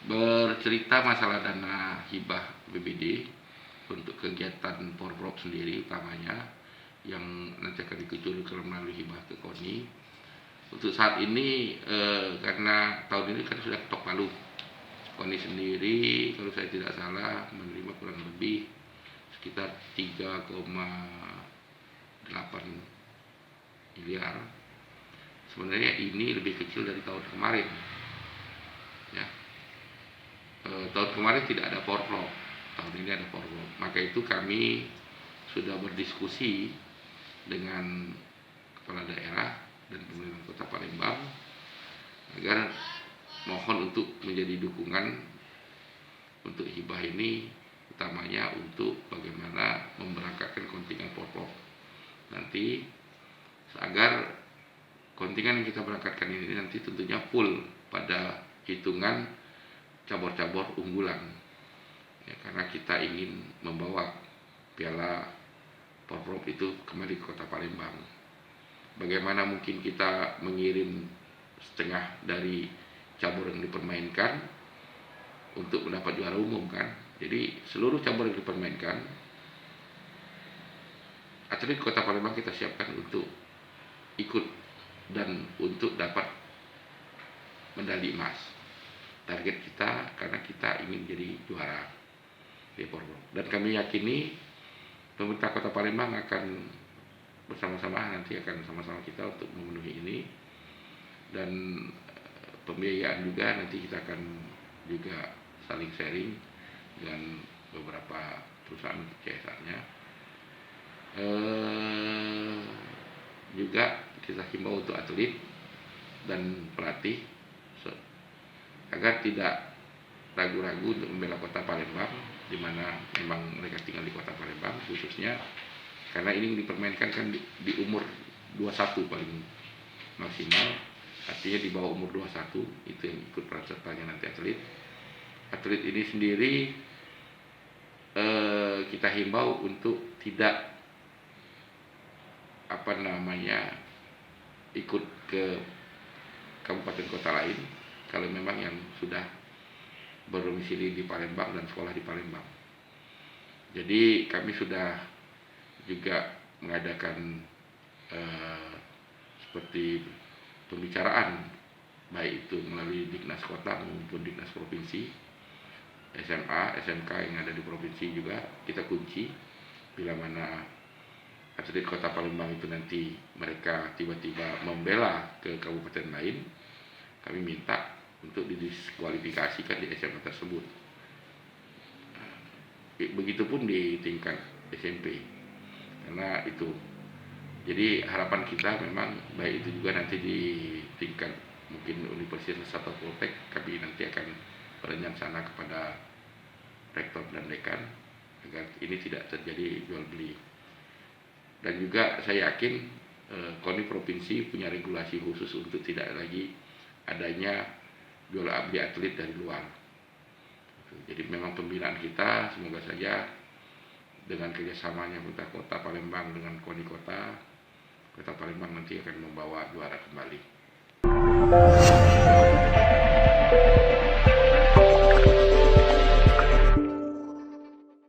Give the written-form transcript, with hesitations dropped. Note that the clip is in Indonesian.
Bercerita masalah dana hibah BPD untuk kegiatan Porprov sendiri utamanya yang nanti akan dikucurkan melalui hibah ke KONI. Untuk saat ini karena tahun ini kan sudah ketok palu, KONI sendiri kalau saya tidak salah menerima kurang lebih sekitar 3,8 miliar. Sebenarnya ini lebih kecil dari tahun kemarin. Ya, tahun kemarin tidak ada Porprov, tahun ini ada Porprov. Maka itu kami sudah berdiskusi dengan kepala daerah dan pemerintah Kota Palembang agar mohon untuk menjadi dukungan untuk hibah ini, utamanya untuk bagaimana memberangkatkan kontingen Porprov nanti, agar kontingen yang kita berangkatkan ini nanti tentunya full pada hitungan cabur-cabur unggulan ya, karena kita ingin membawa piala Porprov itu kembali ke Kota Palembang. Bagaimana mungkin kita mengirim setengah dari cabur yang dipermainkan untuk mendapat juara umum kan. Jadi seluruh cabur yang dipermainkan atlet Kota Palembang kita siapkan untuk ikut dan untuk dapat medali emas. Target kita karena kita ingin jadi juara di Porprov. Dan kami yakini pemerintah Kota Palembang akan bersama-sama nanti akan sama-sama kita untuk memenuhi ini, dan pembiayaan juga nanti kita akan juga saling sharing dengan beberapa perusahaan CSR-nya. Juga kita himbau untuk atlet dan pelatih agar tidak ragu-ragu untuk membela Kota Palembang, di mana memang mereka tinggal di Kota Palembang khususnya, karena ini dipermainkan kan di umur 21 paling maksimal, artinya di bawah umur 21 itu yang ikut peran sertanya nanti atlet. Atlet ini sendiri kita himbau untuk tidak ikut ke kabupaten kota lain kalau memang yang sudah berdomisili di Palembang dan sekolah di Palembang. Jadi kami sudah juga mengadakan seperti pembicaraan, baik itu melalui Diknas Kota maupun Diknas Provinsi, SMA, SMK yang ada di provinsi juga kita kunci. Bila mana atlet Kota Palembang itu nanti mereka tiba-tiba membela ke kabupaten lain, kami minta untuk didiskualifikasikan di SMA tersebut. Begitupun di tingkat SMP, karena itu. Jadi harapan kita memang baik itu juga nanti di tingkat mungkin universitas atau poltek, kami nanti akan berencana kepada rektor dan dekan agar ini tidak terjadi jual beli. Dan juga saya yakin KONI provinsi punya regulasi khusus untuk tidak lagi adanya jual beli atlet dari luar. Jadi memang pembinaan kita semoga saja dengan kerjasamanya pemerintah Kota Palembang dengan KONI Kota Palembang nanti akan membawa juara kembali.